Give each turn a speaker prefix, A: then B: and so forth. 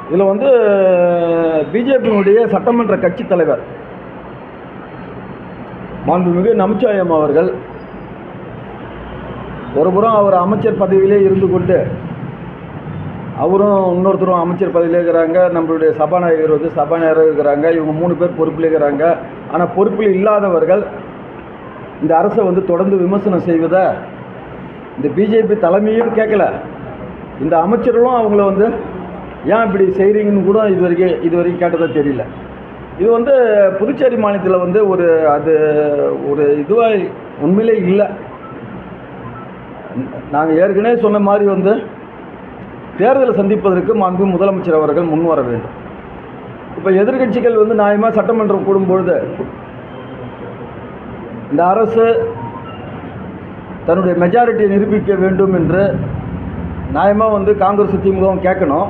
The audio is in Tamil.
A: இதில் வந்து பிஜேபியினுடைய சட்டமன்ற கட்சி தலைவர் மாண்புமிகு நமச்சிவாயம் அவர்கள் ஒருபுறம் அவர் அமைச்சர் பதவியிலே இருந்து கொண்டு அவரும் இன்னொருத்தரும் அமைச்சர் பதவியிலே இருக்கிறாங்க. நம்மளுடைய சபாநாயகர் வந்து சபாநாயகர் இருக்கிறாங்க. இவங்க 3 பேர் பொறுப்பில் இருக்கிறாங்க. ஆனால் பொறுப்பில் இல்லாதவர்கள் இந்த அரசை வந்து தொடர்ந்து விமர்சனம் செய்வதை இந்த பிஜேபி தலைமையும் கேட்கல, இந்த அமைச்சர்களும் அவங்கள வந்து ஏன் இப்படி செய்கிறீங்கன்னு கூட இதுவரைக்கும் கேட்டதாக தெரியல. இது வந்து புதுச்சேரி மாநிலத்தில் வந்து ஒரு இதுவாக உண்மையிலே இல்லை. நாங்கள் ஏற்கனவே சொன்ன மாதிரி வந்து தேர்தலை சந்திப்பதற்கு மாண்பு முதலமைச்சர் அவர்கள் முன் வர வேண்டும். இப்போ எதிர்கட்சிகள் வந்து நியாயமாக சட்டமன்றம் கூடும்பொழுது இந்த அரசு தன்னுடைய மெஜாரிட்டியை நிரூபிக்க வேண்டும் என்று நியாயமாக வந்து காங்கிரஸ் திமுகவும் கேட்கணும்.